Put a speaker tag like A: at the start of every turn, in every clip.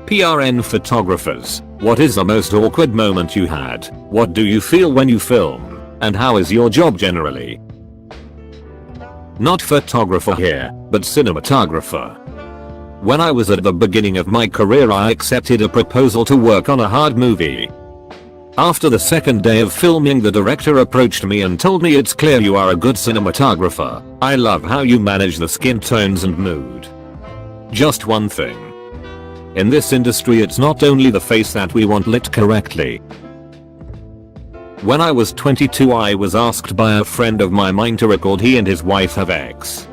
A: PRN photographers, what is the most awkward moment you had? What do you feel when you film? And how is your job generally? Not photographer here, but cinematographer. When I was at the beginning of my career, I accepted a proposal to work on a hard movie. After the second day of filming, the director approached me and told me, "It's clear you are a good cinematographer. I love how you manage the skin tones and mood." Just one thing. In this industry, it's not only the face that we want lit correctly. When I was 22, I was asked by a friend of mine to record he and his wife have sex.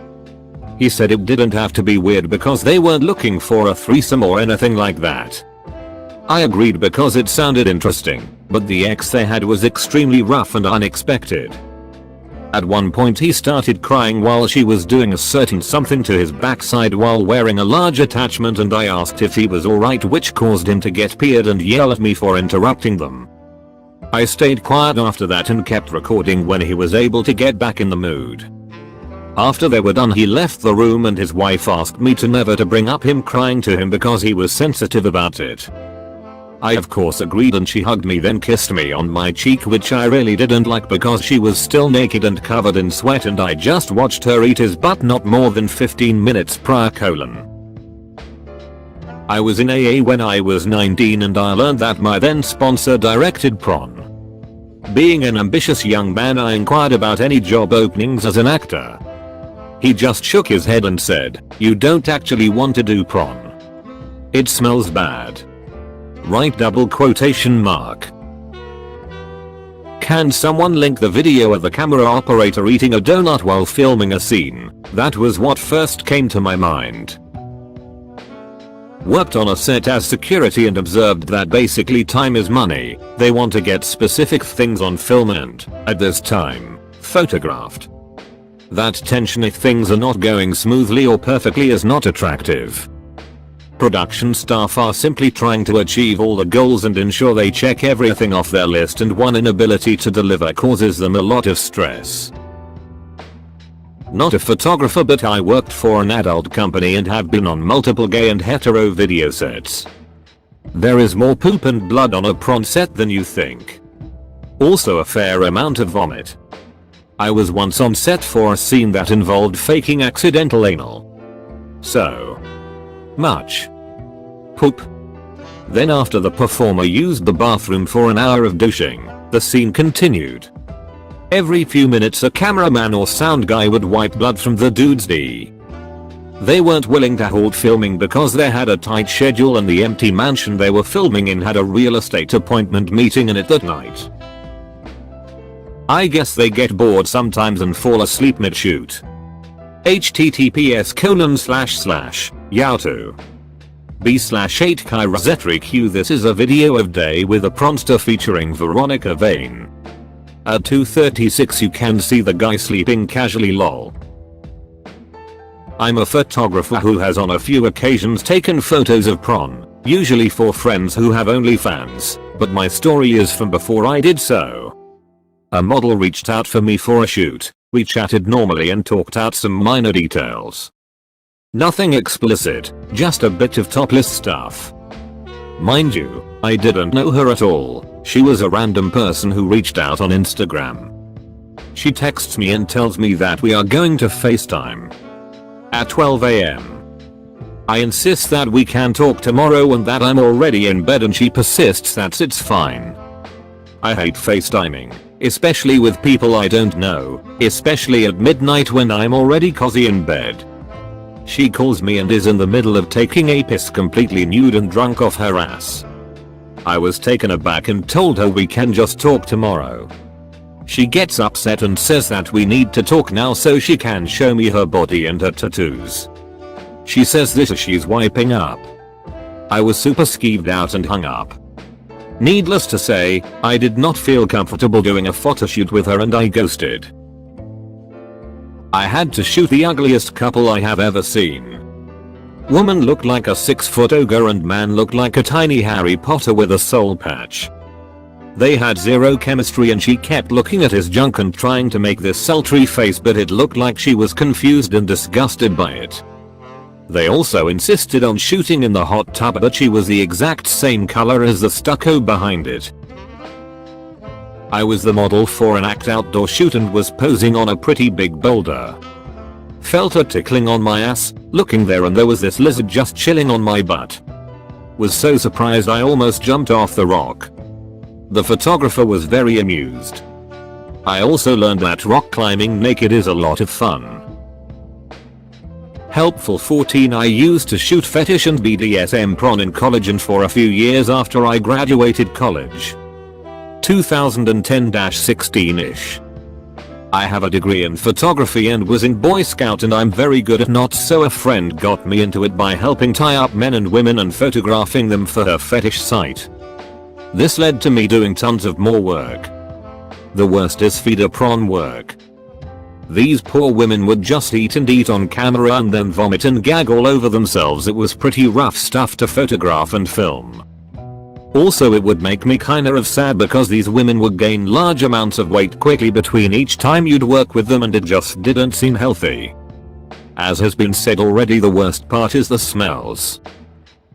A: He said it didn't have to be weird because they weren't looking for a threesome or anything like that. I agreed because it sounded interesting, but the sex they had was extremely rough and unexpected. At one point he started crying while she was doing a certain something to his backside while wearing a large attachment, and I asked if he was alright, which caused him to get peed and yell at me for interrupting them. I stayed quiet after that and kept recording when he was able to get back in the mood. After they were done, he left the room and his wife asked me to never to bring up him crying to him because he was sensitive about it. I of course agreed, and she hugged me then kissed me on my cheek, which I really didn't like because she was still naked and covered in sweat and I just watched her eat his butt not more than 15 minutes prior. I was in AA when I was 19 and I learned that my then sponsor directed porn. Being an ambitious young man, I inquired about any job openings as an actor. He just shook his head and said, "You don't actually want to do porn. It smells bad." Right? Double quotation mark. Can someone link the video of the camera operator eating a donut while filming a scene? That was what first came to my mind. Worked on a set as security and observed that basically time is money. They want to get specific things on film and, at this time, photographed. That tension if things are not going smoothly or perfectly is not attractive. Production staff are simply trying to achieve all the goals and ensure they check everything off their list, and one inability to deliver causes them a lot of stress. Not a photographer, but I worked for an adult company and have been on multiple gay and hetero video sets. There is more poop and blood on a porn set than you think. Also a fair amount of vomit. I was once on set for a scene that involved faking accidental anal. So much poop. Then after the performer used the bathroom for an hour of douching, the scene continued. Every few minutes a cameraman or sound guy would wipe blood from the dude's D. They weren't willing to hold filming because they had a tight schedule and the empty mansion they were filming in had a real estate appointment meeting in it that night. I guess they get bored sometimes and fall asleep mid-shoot. https://yahoo b/8 Q. This is a video of Day with a Pronster featuring Veronica Vane. At 2:36 you can see the guy sleeping casually. Lol. I'm a photographer who has on a few occasions taken photos of porn, usually for friends who have OnlyFans, but my story is from before I did so. A model reached out for me for a shoot. We chatted normally and talked out some minor details. Nothing explicit, just a bit of topless stuff. Mind you, I didn't know her at all. She was a random person who reached out on Instagram. She texts me and tells me that we are going to FaceTime at 12 AM. I insist that we can talk tomorrow and that I'm already in bed, and she persists that it's fine. I hate FaceTiming, especially with people I don't know, especially at midnight when I'm already cozy in bed. She calls me and is in the middle of taking a piss completely nude and drunk off her ass. I was taken aback and told her we can just talk tomorrow. She gets upset and says that we need to talk now so she can show me her body and her tattoos. She says this as she's wiping up. I was super skeeved out and hung up. Needless to say, I did not feel comfortable doing a photoshoot with her and I ghosted. I had to shoot the ugliest couple I have ever seen. Woman looked like a 6-foot ogre and man looked like a tiny Harry Potter with a soul patch. They had zero chemistry and she kept looking at his junk and trying to make this sultry face, but it looked like she was confused and disgusted by it. They also insisted on shooting in the hot tub, but she was the exact same color as the stucco behind it. I was the model for an act outdoor shoot and was posing on a pretty big boulder. Felt a tickling on my ass, looking there, and there was this lizard just chilling on my butt. Was so surprised I almost jumped off the rock. The photographer was very amused. I also learned that rock climbing naked is a lot of fun. Helpful 14. I used to shoot fetish and BDSM porn in college and for a few years after I graduated college. 2010-16ish. I have a degree in photography and was in Boy Scout, and I'm very good at not, so a friend got me into it by helping tie up men and women and photographing them for her fetish site. This led to me doing tons of more work. The worst is feeder prawn work. These poor women would just eat and eat on camera and then vomit and gag all over themselves. It was pretty rough stuff to photograph and film. Also, it would make me kinda sad because these women would gain large amounts of weight quickly between each time you'd work with them, and it just didn't seem healthy. As has been said already, the worst part is the smells.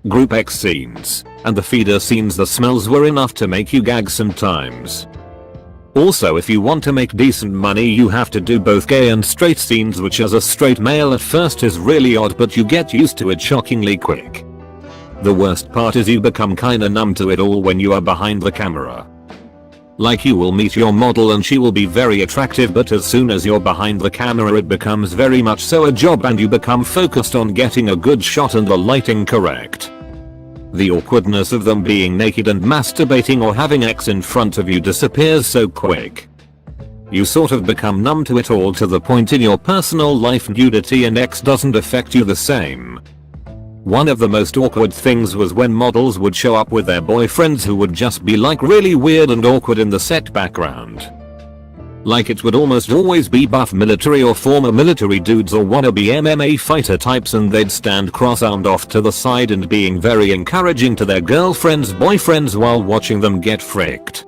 A: Group X scenes and the feeder scenes, the smells were enough to make you gag sometimes. Also, if you want to make decent money, you have to do both gay and straight scenes, which as a straight male at first is really odd, but you get used to it shockingly quick. The worst part is you become kinda numb to it all when you are behind the camera. Like, you will meet your model and she will be very attractive, but as soon as you're behind the camera it becomes very much so a job and you become focused on getting a good shot and the lighting correct. The awkwardness of them being naked and masturbating or having X in front of you disappears so quick. You sort of become numb to it all, to the point in your personal life nudity and X doesn't affect you the same. One of the most awkward things was when models would show up with their boyfriends who would just be like really weird and awkward in the set background. Like, it would almost always be buff military or former military dudes or wannabe MMA fighter types, and they'd stand cross-armed off to the side and being very encouraging to their girlfriends' boyfriends while watching them get fricked.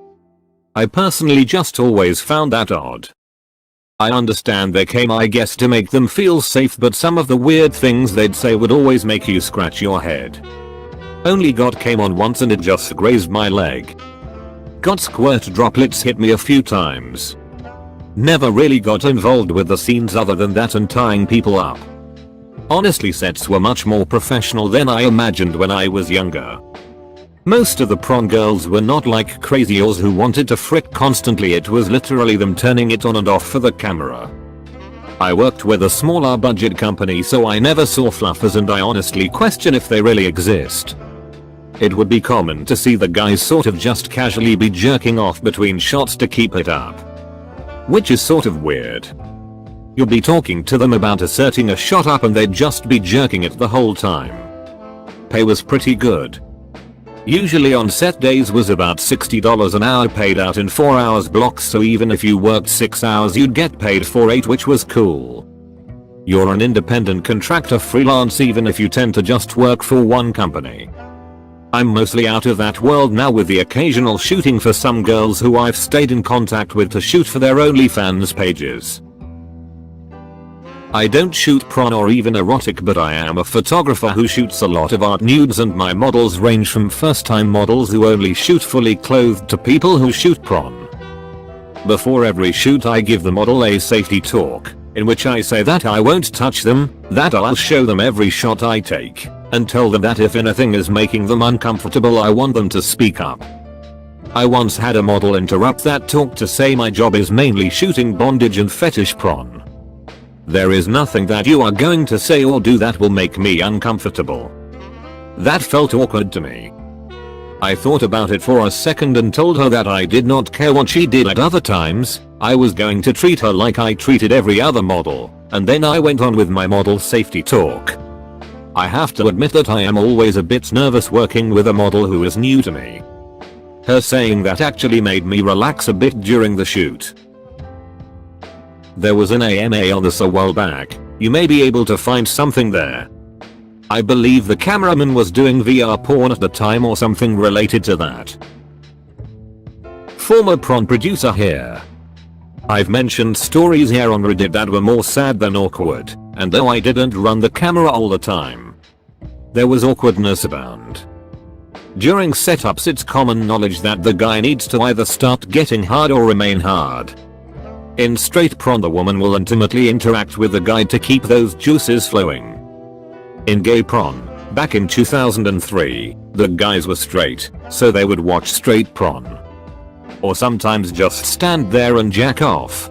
A: I personally just always found that odd. I understand they came, I guess, to make them feel safe, but some of the weird things they'd say would always make you scratch your head. Only got came on once and it just grazed my leg. Got squirt droplets hit me a few times. Never really got involved with the scenes other than that and tying people up. Honestly, sets were much more professional than I imagined when I was younger. Most of the prawn girls were not like crazios who wanted to frick constantly. It was literally them turning it on and off for the camera. I worked with a smaller budget company, so I never saw fluffers, and I honestly question if they really exist. It would be common to see the guys sort of just casually be jerking off between shots to keep it up. Which is sort of weird. You'll be talking to them about asserting a shot up and they'd just be jerking it the whole time. Pay was pretty good. Usually on set days was about $60 an hour, paid out in 4 hours blocks, so even if you worked 6 hours you'd get paid for 8, which was cool. You're an independent contractor freelance even if you tend to just work for one company. I'm mostly out of that world now, with the occasional shooting for some girls who I've stayed in contact with to shoot for their OnlyFans pages. I don't shoot porn or even erotic, but I am a photographer who shoots a lot of art nudes, and my models range from first-time models who only shoot fully clothed to people who shoot porn. Before every shoot I give the model a safety talk, in which I say that I won't touch them, that I'll show them every shot I take, and tell them that if anything is making them uncomfortable I want them to speak up. I once had a model interrupt that talk to say my job is mainly shooting bondage and fetish porn. There is nothing that you are going to say or do that will make me uncomfortable. That felt awkward to me. I thought about it for a second and told her that I did not care what she did at other times. I was going to treat her like I treated every other model, and then I went on with my model safety talk. I have to admit that I am always a bit nervous working with a model who is new to me. Her saying that actually made me relax a bit during the shoot. There was an AMA on this a while back. You may be able to find something there. I believe the cameraman was doing VR porn at the time or something related to that. Former prawn producer here. I've mentioned stories here on Reddit that were more sad than awkward. and though I didn't run the camera all the time, there was awkwardness abound. During setups it's common knowledge that the guy needs to either start getting hard or remain hard. In straight prawn the woman will intimately interact with the guy to keep those juices flowing. In gay prawn, back in 2003, the guys were straight, so they would watch straight prawn. Or sometimes just stand there and jack off.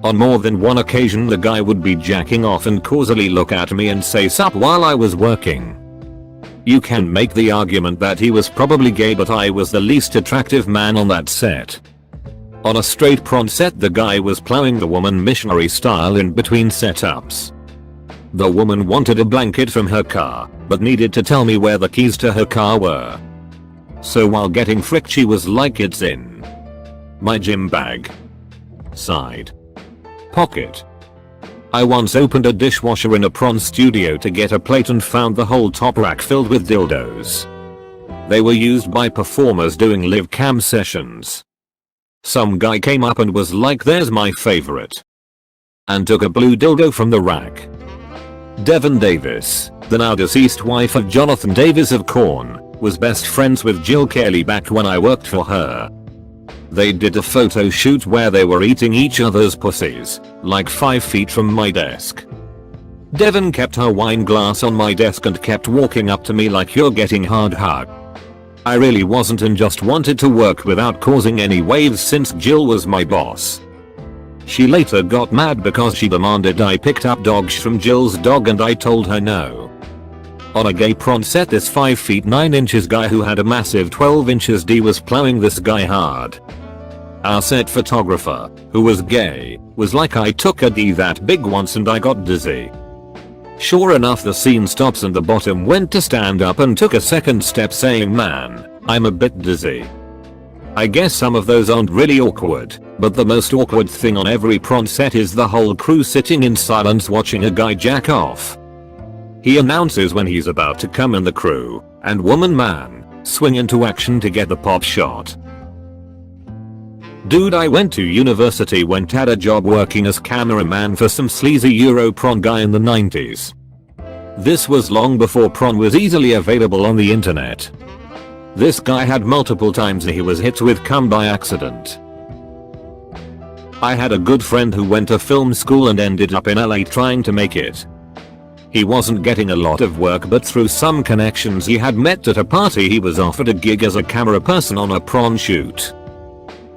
A: On more than one occasion the guy would be jacking off and causally look at me and say sup while I was working. You can make the argument that he was probably gay, but I was the least attractive man on that set. On a straight prawn set the guy was plowing the woman missionary style in between setups. The woman wanted a blanket from her car, but needed to tell me where the keys to her car were. So while getting fricked she was like, it's in my gym bag, side pocket. I once opened a dishwasher in a prawn studio to get a plate and found the whole top rack filled with dildos. They were used by performers doing live cam sessions. Some guy came up and was like, there's my favorite, and took a blue dildo from the rack. Devon Davis, the now deceased wife of Jonathan Davis of Korn, was best friends with Jill Kelly back when I worked for her. They did a photo shoot where they were eating each other's pussies, like 5 feet from my desk. Devon kept her wine glass on my desk and kept walking up to me like, you're getting hard hug. I really wasn't and just wanted to work without causing any waves since Jill was my boss. She later got mad because she demanded I picked up dogs from Jill's dog and I told her no. On a gay prawn set this 5 feet 9 inches guy who had a massive 12 inches D was plowing this guy hard. Our set photographer, who was gay, was like, I took a D that big once and I got dizzy. Sure enough the scene stops and the bottom went to stand up and took a second step saying, man, I'm a bit dizzy. I guess some of those aren't really awkward, but the most awkward thing on every prawn set is the whole crew sitting in silence watching a guy jack off. He announces when he's about to come and the crew, and woman man, swing into action to get the pop shot. Dude, I went to university, went had a job working as cameraman for some sleazy Euro prawn guy in the 90s. This was long before prawn was easily available on the internet. This guy had multiple times he was hit with cum by accident. I had a good friend who went to film school and ended up in LA trying to make it. He wasn't getting a lot of work, but through some connections he had met at a party he was offered a gig as a camera person on a prawn shoot.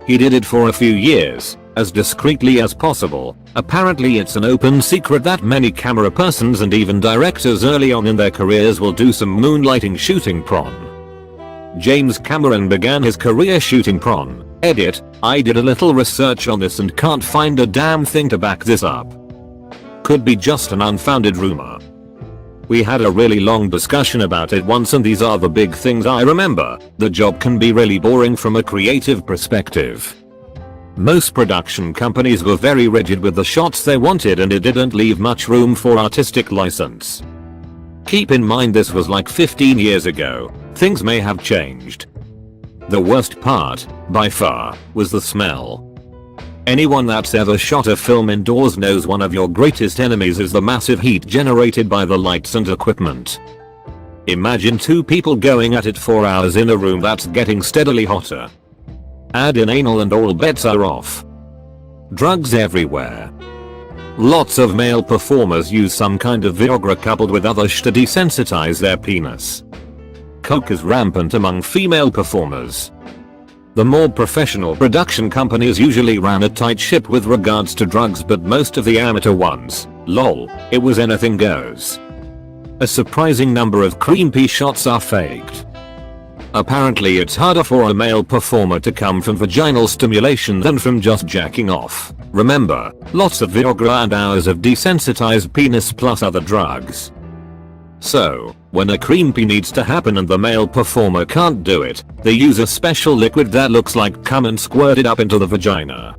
A: He did it for a few years, as discreetly as possible. Apparently it's an open secret that many camera persons and even directors early on in their careers will do some moonlighting shooting prawn. James Cameron began his career shooting prawn. Edit, I did a little research on this and can't find a damn thing to back this up. Could be just an unfounded rumor. We had a really long discussion about it once and these are the big things I remember. The job can be really boring from a creative perspective. Most production companies were very rigid with the shots they wanted and it didn't leave much room for artistic license. Keep in mind this was like 15 years ago. Things may have changed. The worst part, by far, was the smell. Anyone that's ever shot a film indoors knows one of your greatest enemies is the massive heat generated by the lights and equipment. Imagine 2 people going at it for hours in a room that's getting steadily hotter. Add in anal and all bets are off. Drugs everywhere. Lots of male performers use some kind of Viagra coupled with other sh to desensitize their penis. Coke is rampant among female performers. The more professional production companies usually ran a tight ship with regards to drugs, but most of the amateur ones, lol, it was anything goes. A surprising number of cream pee shots are faked. Apparently it's harder for a male performer to come from vaginal stimulation than from just jacking off. Remember, lots of Viagra and hours of desensitized penis plus other drugs. So, when a cream pee needs to happen and the male performer can't do it, they use a special liquid that looks like cum and squirt it up into the vagina.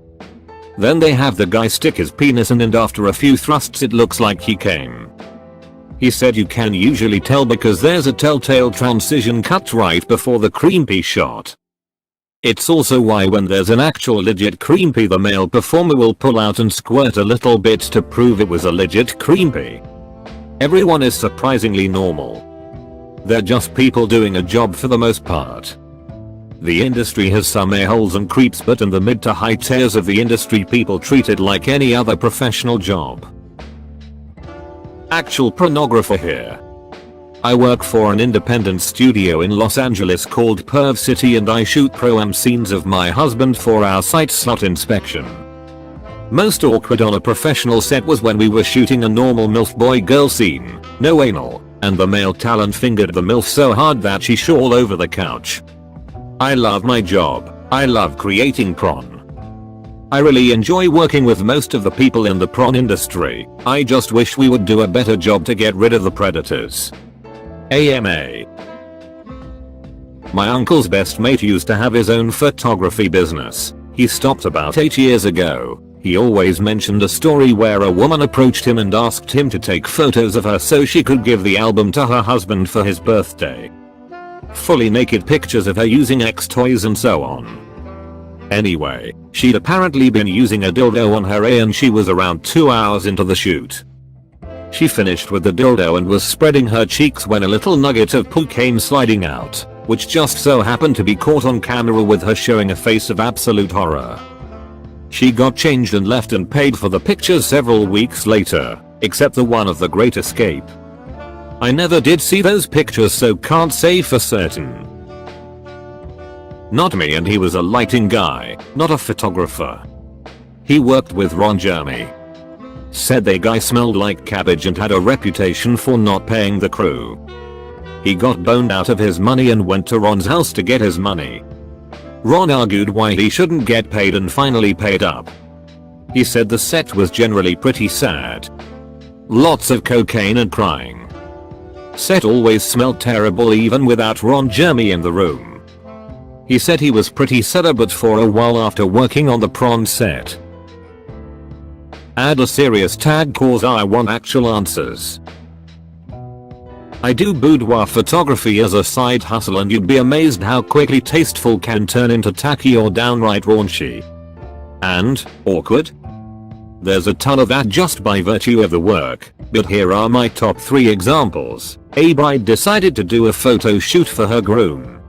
A: Then they have the guy stick his penis in and after a few thrusts it looks like he came. He said you can usually tell because there's a telltale transition cut right before the cream pee shot. It's also why when there's an actual legit cream pee, the male performer will pull out and squirt a little bit to prove it was a legit cream pee. Everyone is surprisingly normal. They're just people doing a job for the most part. The industry has some a-holes and creeps, but in the mid to high tiers of the industry, people treat it like any other professional job. Actual pornographer here. I work for an independent studio in Los Angeles called Perv City, and I shoot pro-am scenes of my husband for our site slot inspection. Most awkward on a professional set was when we were shooting a normal MILF boy-girl scene, no anal, and the male talent fingered the MILF so hard that she shot all over the couch. I love my job. I love creating porn. I really enjoy working with most of the people in the porn industry. I just wish we would do a better job to get rid of the predators. AMA. My uncle's best mate used to have his own photography business. He stopped about 8 years ago. He always mentioned a story where a woman approached him and asked him to take photos of her so she could give the album to her husband for his birthday. Fully naked pictures of her using X toys and so on. Anyway, she'd apparently been using a dildo on her and she was around 2 hours into the shoot. She finished with the dildo and was spreading her cheeks when a little nugget of poo came sliding out, which just so happened to be caught on camera with her showing a face of absolute horror. She got changed and left and paid for the pictures several weeks later, except the one of the Great Escape. I never did see those pictures, so can't say for certain. Not me, and he was a lighting guy, not a photographer. He worked with Ron Jeremy. Said the guy smelled like cabbage and had a reputation for not paying the crew. He got boned out of his money and went to Ron's house to get his money. Ron argued why he shouldn't get paid and finally paid up. He said the set was generally pretty sad. Lots of cocaine and crying. Set always smelled terrible even without Ron Jeremy in the room. He said he was pretty celibate for a while after working on the prawn set. Add a serious tag cause I want actual answers. I do boudoir photography as a side hustle, and you'd be amazed how quickly tasteful can turn into tacky or downright raunchy. And awkward? There's a ton of that just by virtue of the work, but here are my top 3 examples. A bride decided to do a photo shoot for her groom.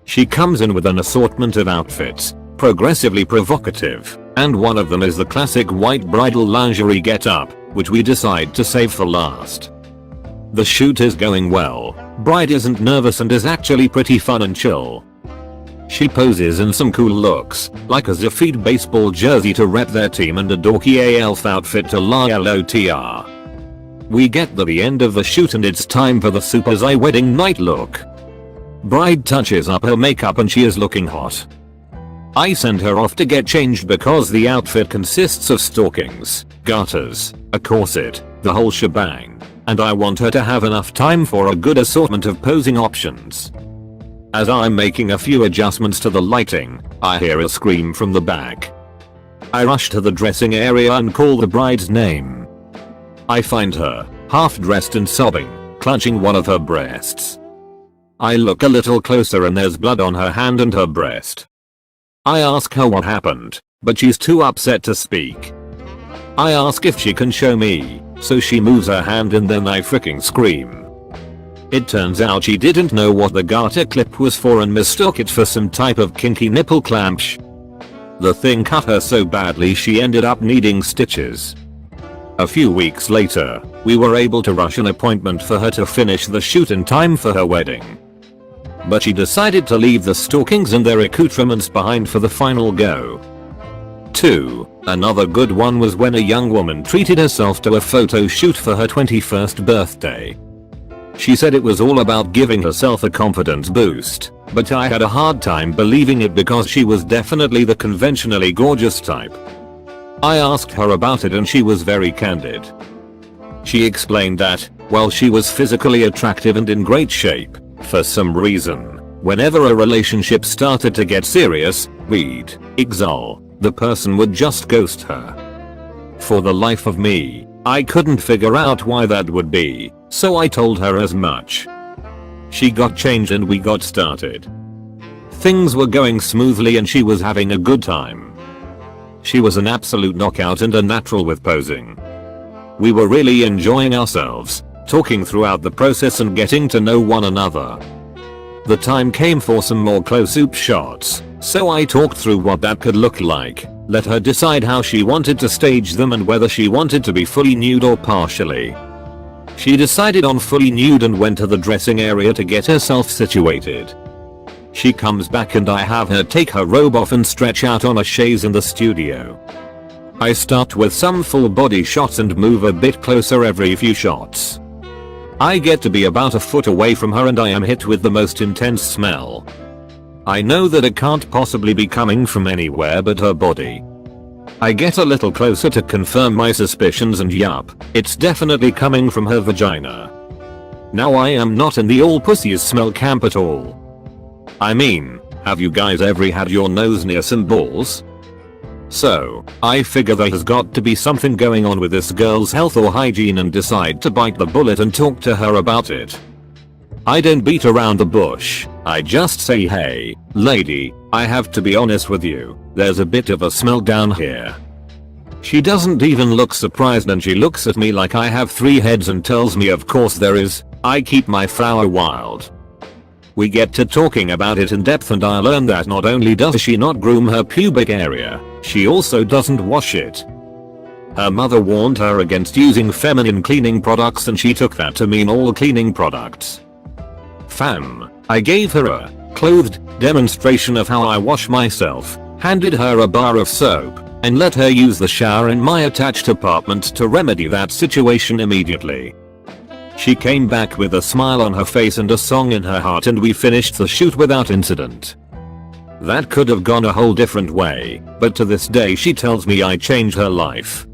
A: She comes in with an assortment of outfits, progressively provocative, and one of them is the classic white bridal lingerie getup, which we decide to save for last. The shoot is going well. Bride isn't nervous and is actually pretty fun and chill. She poses in some cool looks, like a Zafid baseball jersey to rep their team and a dorky ALF outfit to LOTR. We get to the end of the shoot and it's time for the Super Zai wedding night look. Bride touches up her makeup and she is looking hot. I send her off to get changed because the outfit consists of stockings, garters, a corset, the whole shebang, and I want her to have enough time for a good assortment of posing options. As I'm making a few adjustments to the lighting, I hear a scream from the back. I rush to the dressing area and call the bride's name. I find her, half dressed and sobbing, clutching one of her breasts. I look a little closer and there's blood on her hand and her breast. I ask her what happened, but she's too upset to speak. I ask if she can show me, so she moves her hand and then I freaking scream. It turns out she didn't know what the garter clip was for and mistook it for some type of kinky nipple clamp. The thing cut her so badly she ended up needing stitches. A few weeks later, we were able to rush an appointment for her to finish the shoot in time for her wedding. But she decided to leave the stockings and their accoutrements behind for the final go. 2. Another good one was when a young woman treated herself to a photo shoot for her 21st birthday. She said it was all about giving herself a confidence boost, but I had a hard time believing it because she was definitely the conventionally gorgeous type. I asked her about it and she was very candid. She explained that, while she was physically attractive and in great shape, for some reason, whenever a relationship started to get serious, the person would just ghost her. For the life of me, I couldn't figure out why that would be, so I told her as much. She got changed and we got started. Things were going smoothly and she was having a good time. She was an absolute knockout and a natural with posing. We were really enjoying ourselves, talking throughout the process and getting to know one another. The time came for some more close-up shots, so I talked through what that could look like, let her decide how she wanted to stage them and whether she wanted to be fully nude or partially. She decided on fully nude and went to the dressing area to get herself situated. She comes back and I have her take her robe off and stretch out on a chaise in the studio. I start with some full body shots and move a bit closer every few shots. I get to be about a foot away from her and I am hit with the most intense smell. I know that it can't possibly be coming from anywhere but her body. I get a little closer to confirm my suspicions and yup, it's definitely coming from her vagina. Now I am not in the all pussies smell camp at all. I mean, have you guys ever had your nose near some balls? So, I figure there has got to be something going on with this girl's health or hygiene and decide to bite the bullet and talk to her about it. I don't beat around the bush, I just say, hey, lady, I have to be honest with you, there's a bit of a smell down here. She doesn't even look surprised and she looks at me like I have 3 heads and tells me of course there is, I keep my flower wild. We get to talking about it in depth and I learn that not only does she not groom her pubic area, she also doesn't wash it. Her mother warned her against using feminine cleaning products and she took that to mean all cleaning products. Fam, I gave her a clothed demonstration of how I wash myself, handed her a bar of soap, and let her use the shower in my attached apartment to remedy that situation immediately. She came back with a smile on her face and a song in her heart and we finished the shoot without incident. That could have gone a whole different way, but to this day she tells me I changed her life.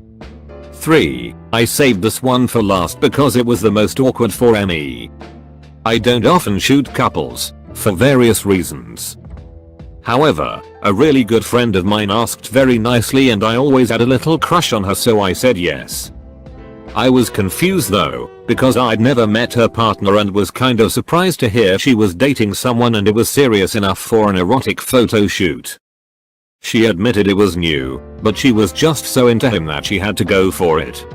A: 3. I saved this one for last because it was the most awkward for me. I don't often shoot couples, for various reasons. However, a really good friend of mine asked very nicely and I always had a little crush on her so I said yes. I was confused though, because I'd never met her partner and was kind of surprised to hear she was dating someone and it was serious enough for an erotic photo shoot. She admitted it was new, but she was just so into him that she had to go for it.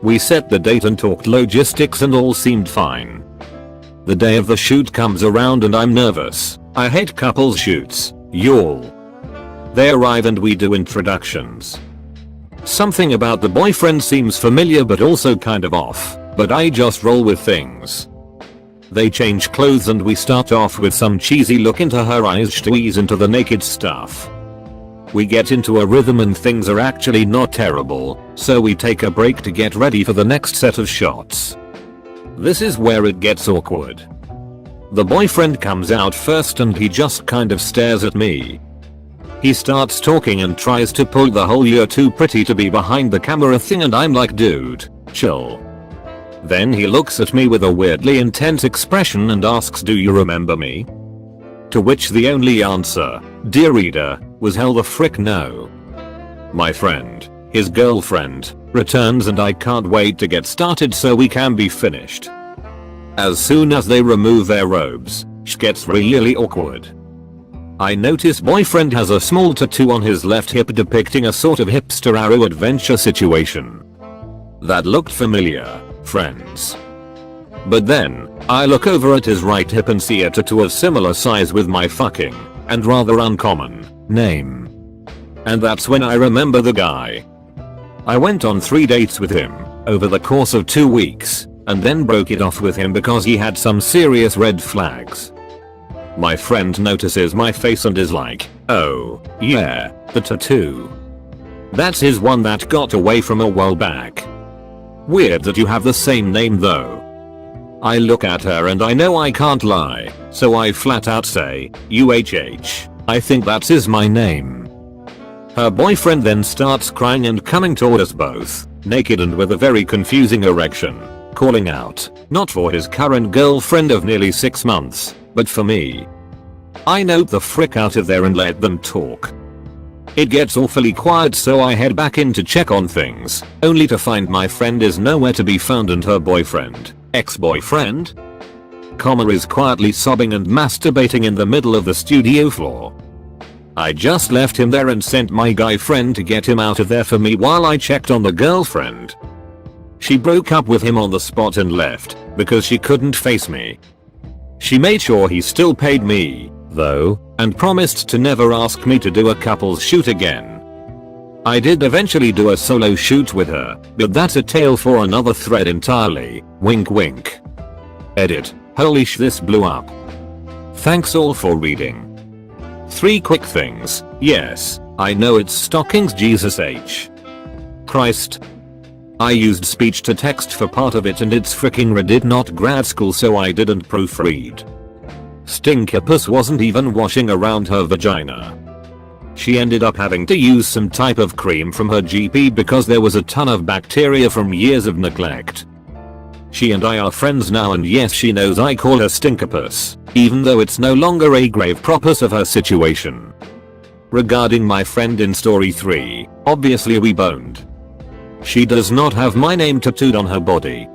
A: We set the date and talked logistics and all seemed fine. The day of the shoot comes around and I'm nervous. I hate couples shoots, y'all. They arrive and we do introductions. Something about the boyfriend seems familiar but also kind of off, but I just roll with things. They change clothes and we start off with some cheesy look into her eyes to ease into the naked stuff. We get into a rhythm and things are actually not terrible, so we take a break to get ready for the next set of shots. This is where it gets awkward. The boyfriend comes out first and he just kind of stares at me. He starts talking and tries to pull the whole "you're too pretty to be behind the camera" thing and I'm like, dude, chill. Then he looks at me with a weirdly intense expression and asks, do you remember me? To which the only answer, dear reader, was hell the frick no. My friend, his girlfriend, returns and I can't wait to get started so we can be finished. As soon as they remove their robes, it gets really awkward. I notice boyfriend has a small tattoo on his left hip depicting a sort of hipster arrow adventure situation. That looked familiar, friends. But then, I look over at his right hip and see a tattoo of similar size with my fucking, and rather uncommon, name. And that's when I remember the guy. I went on 3 dates with him, over the course of 2 weeks, and then broke it off with him because he had some serious red flags. My friend notices my face and is like, oh, yeah, the tattoo. That's his one that got away from a while back. Weird that you have the same name though. I look at her and I know I can't lie, so I flat out say, UHH, I think that is my name. Her boyfriend then starts crying and coming toward us both, naked and with a very confusing erection, calling out, not for his current girlfriend of nearly 6 months, but for me. I note the frick out of there and let them talk. It gets awfully quiet so I head back in to check on things, only to find my friend is nowhere to be found and her boyfriend, ex-boyfriend? comma is quietly sobbing and masturbating in the middle of the studio floor. I just left him there and sent my guy friend to get him out of there for me while I checked on the girlfriend. She broke up with him on the spot and left because she couldn't face me. She made sure he still paid me, though, and promised to never ask me to do a couples shoot again. I did eventually do a solo shoot with her, but that's a tale for another thread entirely. Wink wink. Edit. Holy sh, this blew up. Thanks all for reading. 3 quick things. Yes, I know it's stockings Jesus H. Christ. I used speech to text for part of it and it's fricking Reddit, not grad school, so I didn't proofread. Stinkerpuss wasn't even washing around her vagina. She ended up having to use some type of cream from her GP because there was a ton of bacteria from years of neglect. She and I are friends now, and yes, she knows I call her Stinkerpuss, even though it's no longer a grave propus of her situation. Regarding my friend in story 3, obviously we boned. She does not have my name tattooed on her body.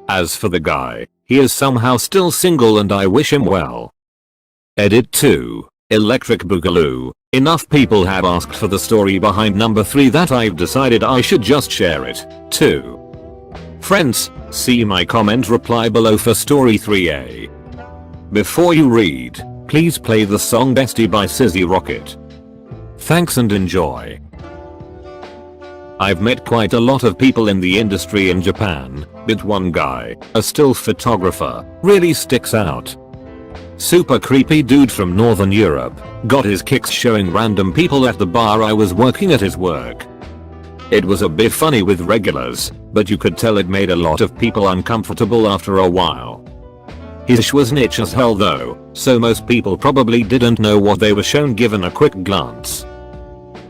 A: As for the guy, he is somehow still single and I wish him well. Edit 2. Electric Boogaloo. Enough people have asked for the story behind number 3 that I've decided I should just share it, too. Friends, see my comment reply below for story 3A. Before you read, please play the song Bestie by Sizzy Rocket. Thanks and enjoy. I've met quite a lot of people in the industry in Japan, but one guy, a still photographer, really sticks out. Super creepy dude from Northern Europe, got his kicks showing random people at the bar I was working at his work. It was a bit funny with regulars, but you could tell it made a lot of people uncomfortable after a while. His sh was niche as hell though, so most people probably didn't know what they were shown given a quick glance.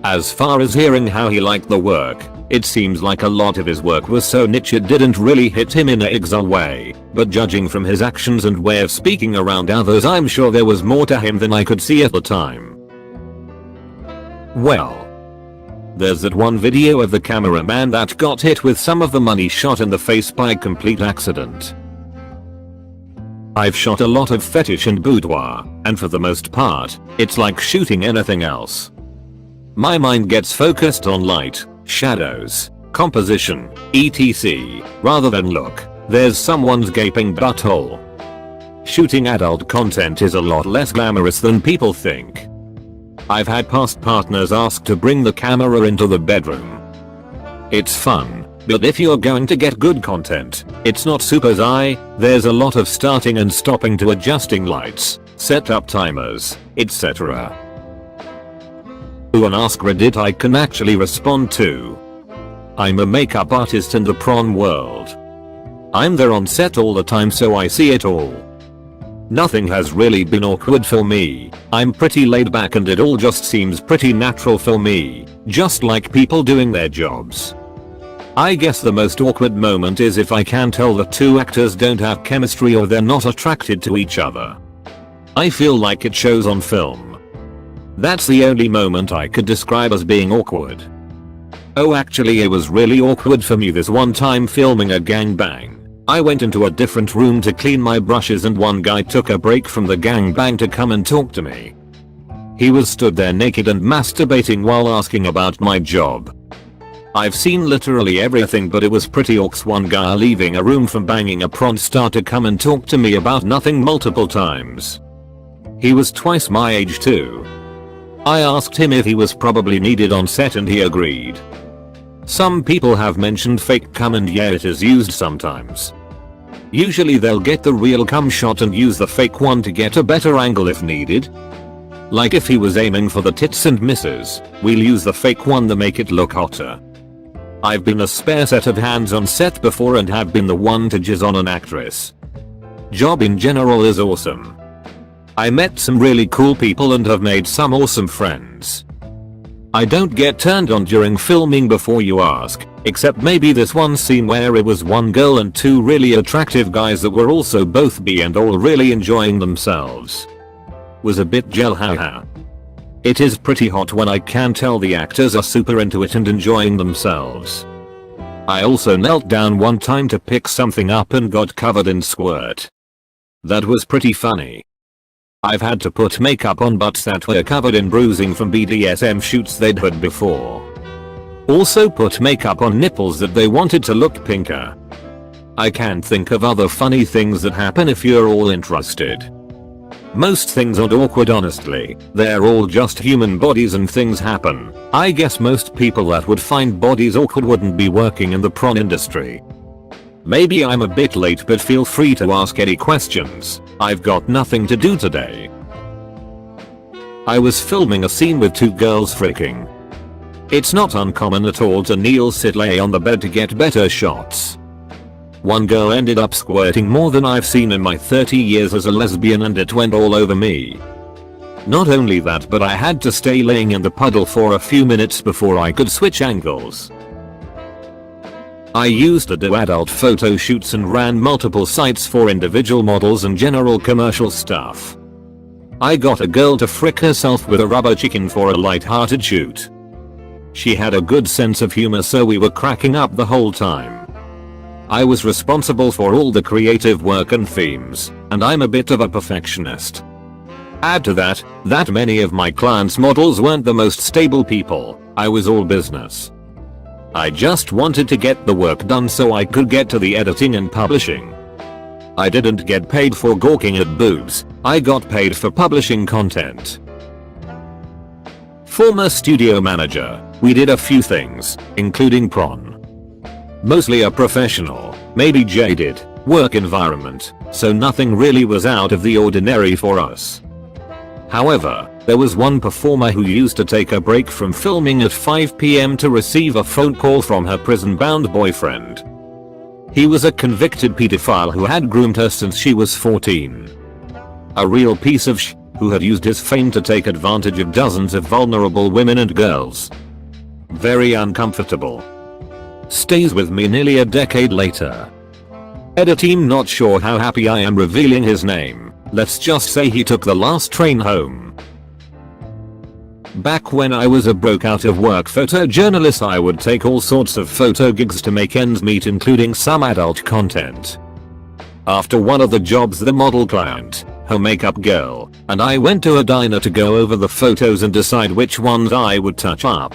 A: As far as hearing how he liked the work, it seems like a lot of his work was so niche it didn't really hit him in a exile way, but judging from his actions and way of speaking around others, I'm sure there was more to him than I could see at the time. Well, there's that one video of the cameraman that got hit with some of the money shot in the face by complete accident. I've shot a lot of fetish and boudoir, and for the most part, it's like shooting anything else. My mind gets focused on light, shadows, composition, etc. rather than look, there's someone's gaping butthole. Shooting adult content is a lot less glamorous than people think. I've had past partners ask to bring the camera into the bedroom. It's fun, but if you're going to get good content, it's not super high, there's a lot of starting and stopping to adjusting lights, set up timers, etc. On AskReddit I can actually respond to. I'm a makeup artist in the prawn world. I'm there on set all the time, so I see it all. Nothing has really been awkward for me. I'm pretty laid back and it all just seems pretty natural for me, just like people doing their jobs. I guess the most awkward moment is if I can tell the two actors don't have chemistry or they're not attracted to each other. I feel like it shows on film. That's the only moment I could describe as being awkward. Oh, actually it was really awkward for me this one time filming a gangbang. I went into a different room to clean my brushes and one guy took a break from the gangbang to come and talk to me. He was stood there naked and masturbating while asking about my job. I've seen literally everything, but it was pretty awkward. One guy leaving a room from banging a porn star to come and talk to me about nothing multiple times. He was twice my age too. I asked him if he was probably needed on set and he agreed. Some people have mentioned fake cum, and yeah, it is used sometimes. Usually they'll get the real cum shot and use the fake one to get a better angle if needed. Like if he was aiming for the tits and misses, we'll use the fake one to make it look hotter. I've been a spare set of hands on set before and have been the one to jizz on an actress. Job in general is awesome. I met some really cool people and have made some awesome friends. I don't get turned on during filming before you ask, except maybe this one scene where it was one girl and two really attractive guys that were also both bi and all really enjoying themselves. Was a bit gel, haha. It is pretty hot when I can tell the actors are super into it and enjoying themselves. I also knelt down one time to pick something up and got covered in squirt. That was pretty funny. I've had to put makeup on butts that were covered in bruising from BDSM shoots they'd had before. Also put makeup on nipples that they wanted to look pinker. I can't think of other funny things that happen if you're all interested. Most things aren't awkward honestly, they're all just human bodies and things happen. I guess most people that would find bodies awkward wouldn't be working in the porn industry. Maybe I'm a bit late but feel free to ask any questions, I've got nothing to do today. I was filming a scene with two girls freaking. It's not uncommon at all to kneel sit lay on the bed to get better shots. One girl ended up squirting more than I've seen in my 30 years as a lesbian and it went all over me. Not only that but I had to stay laying in the puddle for a few minutes before I could switch angles. I used to do adult photo shoots and ran multiple sites for individual models and general commercial stuff. I got a girl to frick herself with a rubber chicken for a light-hearted shoot. She had a good sense of humor so we were cracking up the whole time. I was responsible for all the creative work and themes, and I'm a bit of a perfectionist. Add to that many of my clients' models weren't the most stable people, I was all business. I just wanted to get the work done so I could get to the editing and publishing. I didn't get paid for gawking at boobs, I got paid for publishing content. Former studio manager, we did a few things, including prawn. Mostly a professional, maybe jaded, work environment, so nothing really was out of the ordinary for us. However, there was one performer who used to take a break from filming at 5 PM to receive a phone call from her prison-bound boyfriend. He was a convicted pedophile who had groomed her since she was 14. A real piece of who had used his fame to take advantage of dozens of vulnerable women and girls. Very uncomfortable. Stays with me nearly a decade later. Edit team not sure how happy I am revealing his name. Let's just say he took the last train home. Back when I was a broke out of work photojournalist I would take all sorts of photo gigs to make ends meet including some adult content. After one of the jobs the model client, her makeup girl, and I went to a diner to go over the photos and decide which ones I would touch up.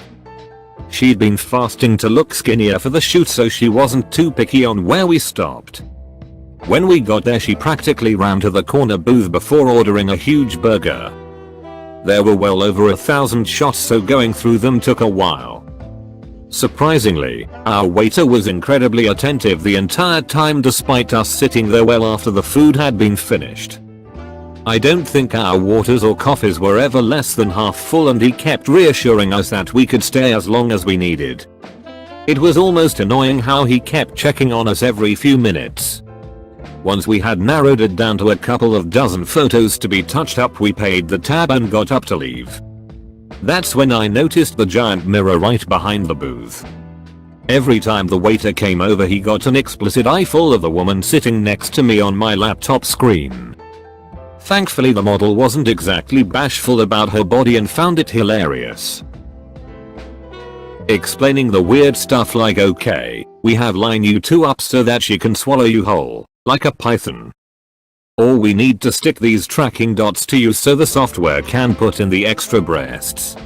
A: She'd been fasting to look skinnier for the shoot so she wasn't too picky on where we stopped. When we got there she practically ran to the corner booth before ordering a huge burger. There were well over 1,000 shots so going through them took a while. Surprisingly, our waiter was incredibly attentive the entire time despite us sitting there well after the food had been finished. I don't think our waters or coffees were ever less than half full and he kept reassuring us that we could stay as long as we needed. It was almost annoying how he kept checking on us every few minutes. Once we had narrowed it down to a couple of dozen photos to be touched up we paid the tab and got up to leave. That's when I noticed the giant mirror right behind the booth. Every time the waiter came over he got an explicit eyeful of the woman sitting next to me on my laptop screen. Thankfully the model wasn't exactly bashful about her body and found it hilarious. Explaining the weird stuff like okay, we have line you two up so that she can swallow you whole, like a python. Or we need to stick these tracking dots to you so the software can put in the extra breasts.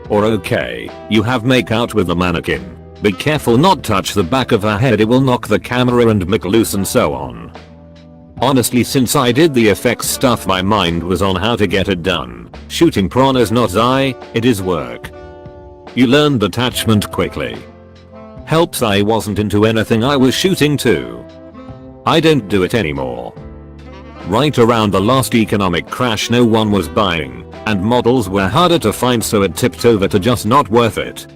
A: Or okay, you have make out with the mannequin. Be careful not touch the back of her head it will knock the camera and make loose and so on. Honestly since I did the effects stuff my mind was on how to get it done. Shooting prawn is not it is work. You learn detachment quickly. Helps I wasn't into anything I was shooting to. I don't do it anymore. Right around the last economic crash no one was buying, and models were harder to find so it tipped over to just not worth it.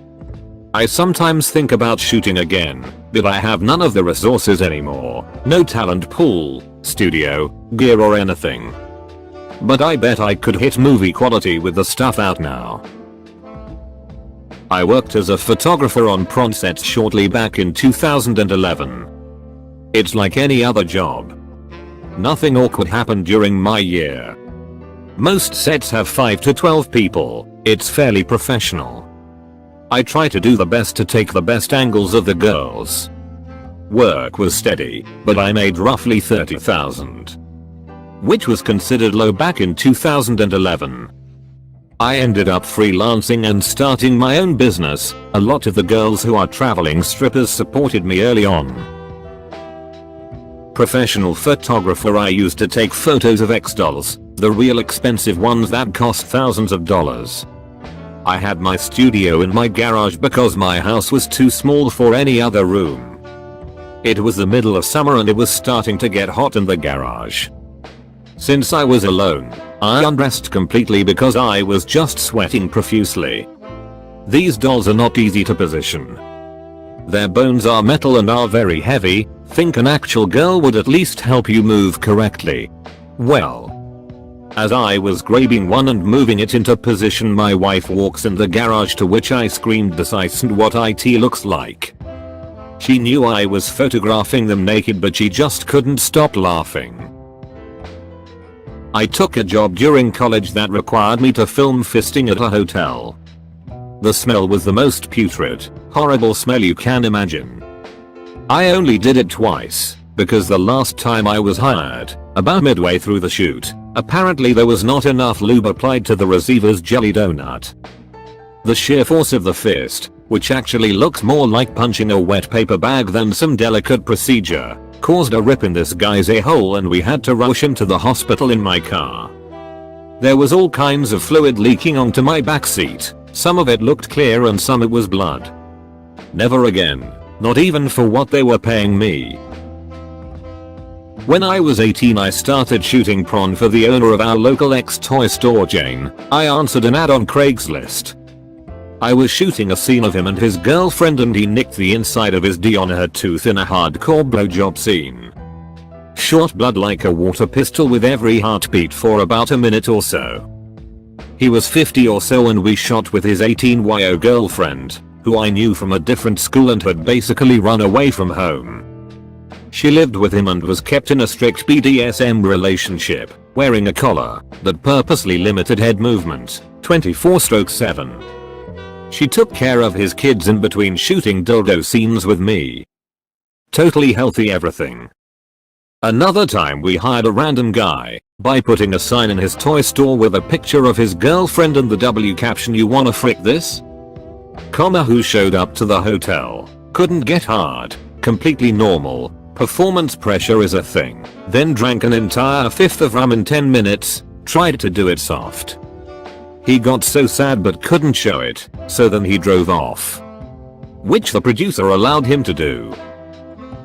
A: I sometimes think about shooting again, but I have none of the resources anymore, no talent pool, studio, gear or anything. But I bet I could hit movie quality with the stuff out now. I worked as a photographer on prawn sets shortly back in 2011. It's like any other job. Nothing awkward happened during my year. Most sets have 5 to 12 people, it's fairly professional. I try to do the best to take the best angles of the girls. Work was steady, but I made roughly $30,000. which was considered low back in 2011. I ended up freelancing and starting my own business. A lot of the girls who are traveling strippers supported me early on. Professional photographer. I used to take photos of ex dolls, the real expensive ones that cost thousands of dollars. I had my studio in my garage because my house was too small for any other room. It was the middle of summer and it was starting to get hot in the garage. Since I was alone, I undressed completely because I was just sweating profusely. These dolls are not easy to position. Their bones are metal and are very heavy. Think an actual girl would at least help you move correctly. Well, as I was grabbing one and moving it into position, my wife walks in the garage, to which I screamed, "This isn't what IT looks like." She knew I was photographing them naked, but she just couldn't stop laughing. I took a job during college that required me to film fisting at a hotel. The smell was the most putrid, horrible smell you can imagine. I only did it twice, because the last time I was hired, about midway through the shoot, apparently there was not enough lube applied to the receiver's jelly donut. The sheer force of the fist, which actually looks more like punching a wet paper bag than some delicate procedure, caused a rip in this guy's a-hole and we had to rush him to the hospital in my car. There was all kinds of fluid leaking onto my backseat. Some of it looked clear and some it was blood. Never again, not even for what they were paying me. When I was 18, I started shooting porn for the owner of our local ex-toy store chain. I answered an ad on Craigslist. I was shooting a scene of him and his girlfriend and he nicked the inside of his D on her tooth in a hardcore blowjob scene. Shot blood like a water pistol with every heartbeat for about a minute or so. He was 50 or so and we shot with his 18-year girlfriend, who I knew from a different school and had basically run away from home. She lived with him and was kept in a strict BDSM relationship, wearing a collar that purposely limited head movement, 24/7. She took care of his kids in between shooting dildo scenes with me. Totally healthy everything. Another time we hired a random guy by putting a sign in his toy store with a picture of his girlfriend and the W caption, "You wanna frick this?" Who showed up to the hotel, couldn't get hard, completely normal, performance pressure is a thing, then drank an entire fifth of rum in 10 minutes, tried to do it soft. He got so sad but couldn't show it, so then he drove off. Which the producer allowed him to do.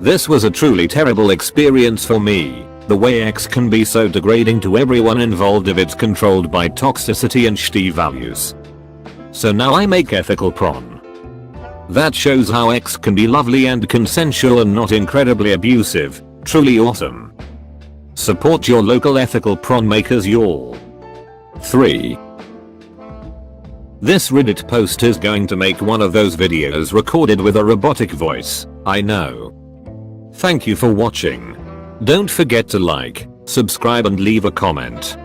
A: This was a truly terrible experience for me. The way X can be so degrading to everyone involved if it's controlled by toxicity and shitty values. So now I make ethical porn. That shows how X can be lovely and consensual and not incredibly abusive. Truly awesome. Support your local ethical porn makers, y'all. 3. This Reddit post is going to make one of those videos recorded with a robotic voice, I know. Thank you for watching. Don't forget to like, subscribe and leave a comment.